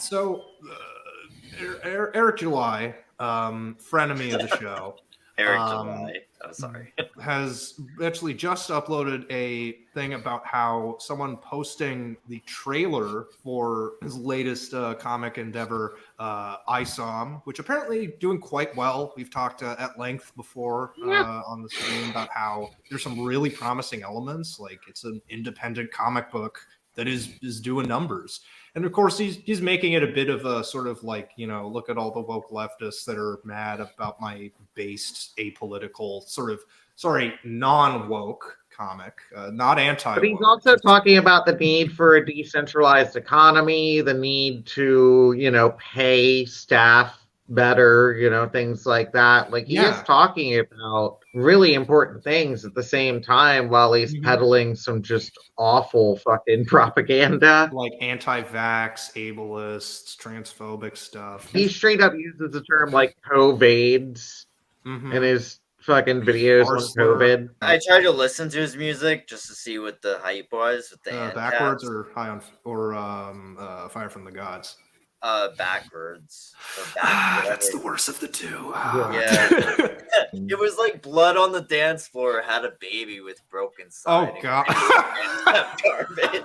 So, Eric July, frenemy of the show, Eric July. I'm sorry. has actually just uploaded a thing about how someone posting the trailer for his latest comic endeavor, ISOM, which apparently doing quite well. We've talked at length before on the stream about how there's some really promising elements. Like it's an independent comic book that is doing numbers. And of course, he's making it a bit of a sort of like, look at all the woke leftists that are mad about my based apolitical non-woke comic, not anti-woke. But he's also talking about the need for a decentralized economy, the need to, pay staff better, things like that. Like, he is talking about really important things at the same time while he's peddling some just awful fucking propaganda. Like anti-vax, ableist, transphobic stuff. He straight up uses the term like COVIDs in his fucking videos on COVID. I tried to listen to his music just to see what the hype was with the backwards or high on Fire from the Gods. Backwards. That's the worst of the two. Yeah. It was like Blood on the Dance Floor had a baby with broken side. Oh god. Garbage.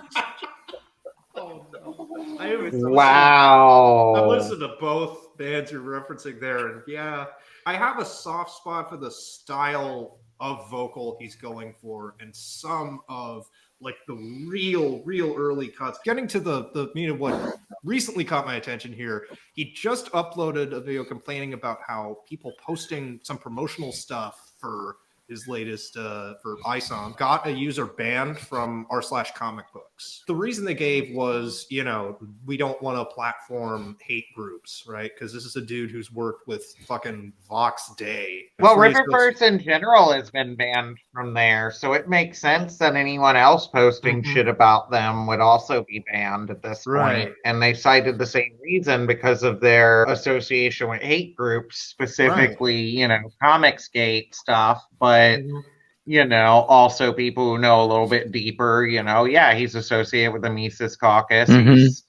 Oh no. Wow. I listened to both bands you're referencing there, and yeah, I have a soft spot for the style of vocal he's going for, and some of like the real early cuts. Getting to the what recently caught my attention here, he just uploaded a video complaining about how people posting some promotional stuff for his latest for ISOM got a user banned from r/comicbooks. The reason they gave was, we don't want to platform hate groups, right? Because this is a dude who's worked with fucking Vox Day. Well, Rippawatch in general has been banned from there, so it makes sense that anyone else posting shit about them would also be banned at this point. And they cited the same reason because of their association with hate groups, specifically, Comicsgate stuff, but also people who know a little bit deeper, he's associated with the Mises Caucus. He's,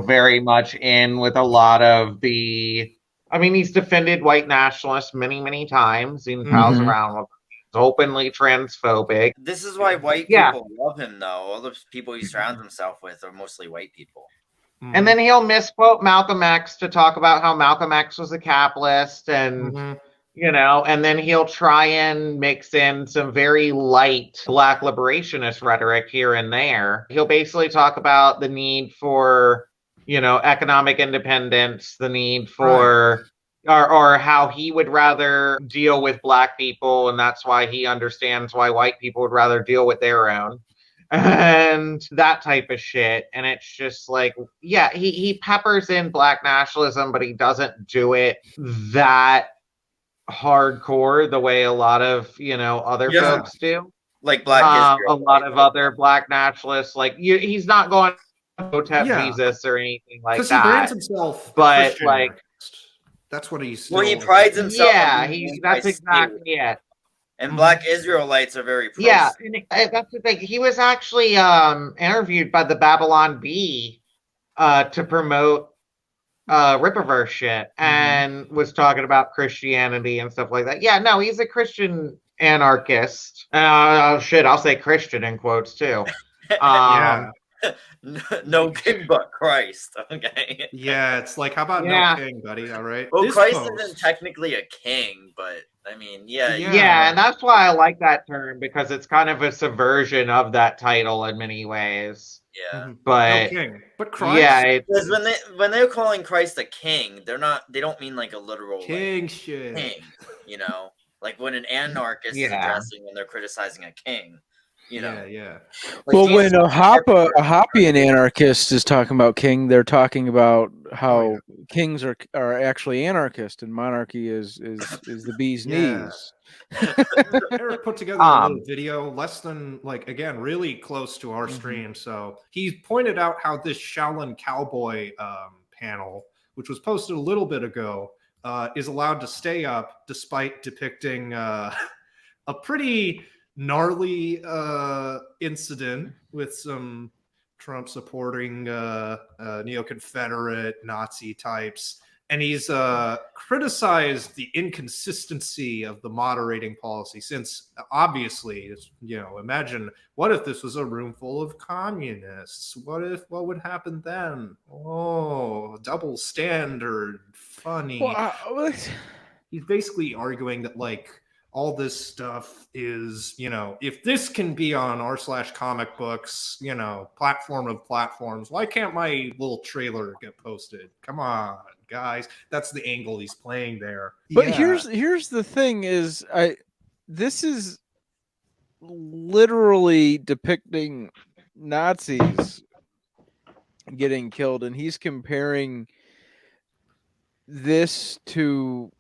very much in with a lot of he's defended white nationalists many, many times. He pals around with them. He's openly transphobic. This is why white people love him, though. All the people he surrounds himself with are mostly white people. And then he'll misquote Malcolm X to talk about how Malcolm X was a capitalist and... and then he'll try and mix in some very light Black liberationist rhetoric here and there. He'll basically talk about the need for, economic independence, the need for, or how he would rather deal with Black people, and that's why he understands why white people would rather deal with their own. And that type of shit. And it's just like, he peppers in Black nationalism, but he doesn't do it that hardcore the way a lot of other folks do, like Black Israel, a lot of other Black nationalists. Like he's not going to protest Jesus or anything like that. He brands himself, but like that's what he's. Well, he prides himself. Yeah, that's exactly it. And Black Israelites are very and that's the thing. He was actually interviewed by the Babylon Bee to promote Rippawatch shit and was talking about Christianity and stuff like that. Yeah, no, he's a Christian anarchist. I'll say Christian in quotes too. No king but Christ. Okay. Yeah, it's like, how about no king, buddy? All right. Well, Christ isn't technically a king, but I mean, yeah, and that's why I like that term, because it's kind of a subversion of that title in many ways. Yeah, but no king. But Christ, because when they're calling Christ a king, they don't mean like a literal king shit. King, like when an anarchist is addressing when they're criticizing a king. Yeah. Like, well, when a Hoppian anarchist is talking about king, they're talking about how kings are actually anarchist and monarchy is the bee's knees. Eric put together a little video, less than really close to our stream. So he pointed out how this Shaolin Cowboy panel, which was posted a little bit ago, is allowed to stay up despite depicting a pretty gnarly incident with some Trump supporting neo-Confederate Nazi types. And he's criticized the inconsistency of the moderating policy, since obviously, imagine, what if this was a room full of communists? What would happen then? Oh, double standard, funny. Well, He's basically arguing that, like, all this stuff is, if this can be on r/comic books, platform of platforms, why can't my little trailer get posted? Come on, guys. That's the angle he's playing there. But here's the thing is, this is literally depicting Nazis getting killed, and he's comparing this to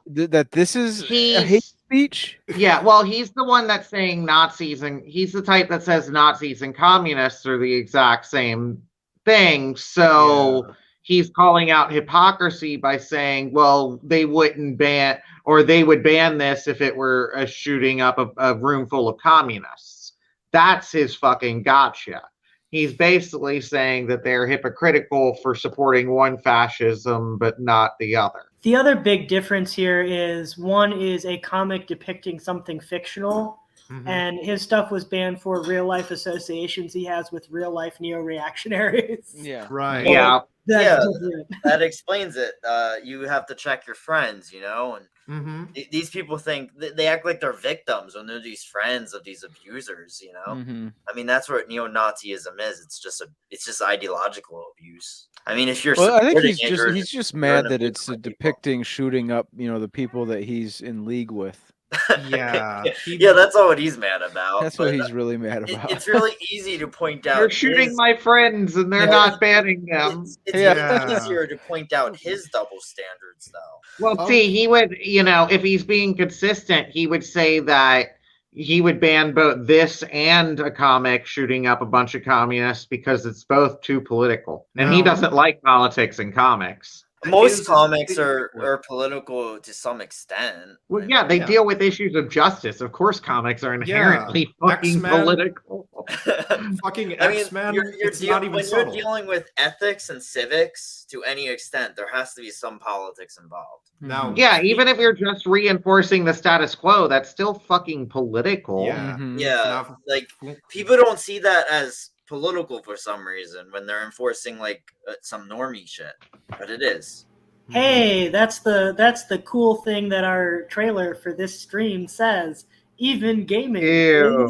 that this is a hate speech. Yeah, well, he's the one that's saying Nazis, and he's the type that says Nazis and communists are the exact same thing. So he's calling out hypocrisy by saying, well, they wouldn't ban, or they would ban this if it were a shooting up a room full of communists. That's his fucking gotcha. He's basically saying that they're hypocritical for supporting one fascism but not the other. The other big difference here is one is a comic depicting something fictional, and his stuff was banned for real life associations he has with real life neo-reactionaries. Yeah. Right. Yeah. That explains it. You have to check your friends, and these people think they act like they're victims when they're these friends of these abusers. I mean, that's what neo-Nazism is. It's just ideological abuse. I mean, if you're, I think he's just mad that it's depicting shooting up, the people that he's in league with. Yeah. Yeah, that's all what he's mad about. That's what he's really mad about. It's really easy to point out. They're shooting my friends and they're not banning them. It's easier to point out his double standards, though. Well, see, he would, if he's being consistent, he would say that he would ban both this and a comic shooting up a bunch of communists because it's both too political. And he doesn't like politics in comics. Most comics are political to some extent. Well, yeah, they deal with issues of justice. Of course, comics are inherently fucking X-Men. Political. Fucking X-Men. When you're dealing with ethics and civics to any extent, there has to be some politics involved. Now, even if you're just reinforcing the status quo, that's still fucking political. Yeah, like people don't see that as political for some reason when they're enforcing like some normie shit, but it is. Hey, that's the cool thing that our trailer for this stream says. Even gaming is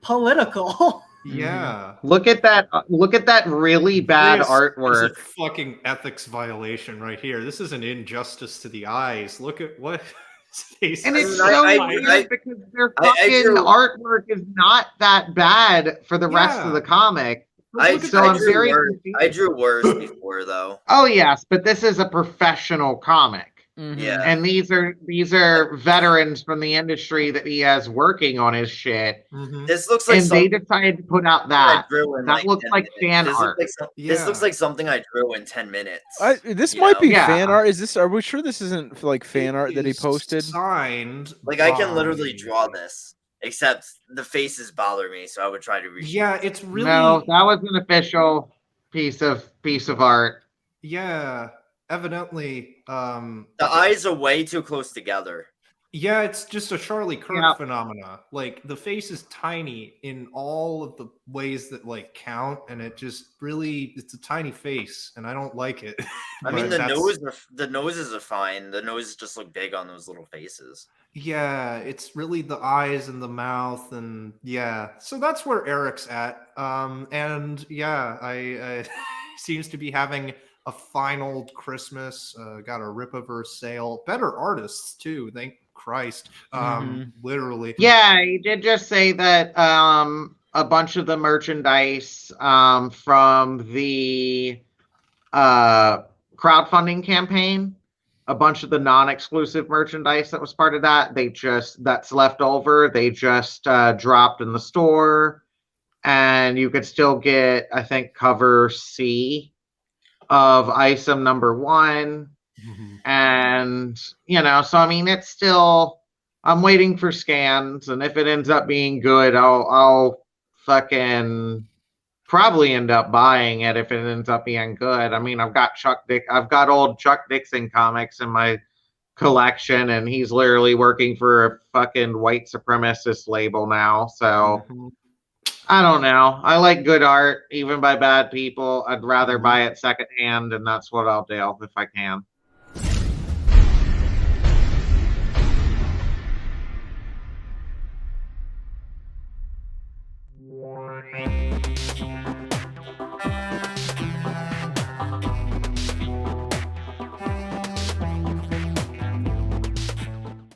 political. Yeah. Look at that really bad artwork. It's a fucking ethics violation right here. This is an injustice to the eyes. Look at what and it's so weird because their fucking artwork is not that bad for the rest of the comic. I drew worse before though. Oh yes, but this is a professional comic. Yeah, and these are veterans from the industry that he has working on his shit. This looks like, and they decided to put out that. That looks like fan art. This looks like something I drew in 10 minutes. This might be fan art. Are we sure this isn't like fan art that he posted? Signed. Like I can literally draw this, except the faces bother me, so I would try to reach. Yeah, it's really no. That was an official piece of art. Yeah. Evidently, the eyes are way too close together. Yeah, it's just a Charlie Kirk phenomena. Like the face is tiny in all of the ways that like count, and it just really it's a tiny face, and I don't like it. I mean, the noses are fine. The noses just look big on those little faces. Yeah, it's really the eyes and the mouth, and so that's where Eric's at. And I seems to be having a final Christmas, got a Rippawatch sale. Better artists too, thank Christ. Literally. Yeah, he did just say that a bunch of the merchandise from the crowdfunding campaign, a bunch of the non-exclusive merchandise that was part of that, that's left over. They just dropped in the store, and you could still get, I think, cover C of ISOM number 1. And so I mean, it's still, I'm waiting for scans, and if it ends up being good, I'll fucking probably end up buying it if it ends up being good. I mean, I've got old Chuck Dixon comics in my collection, and he's literally working for a fucking white supremacist label now. So I don't know. I like good art, even by bad people. I'd rather buy it secondhand, and that's what I'll do if I can.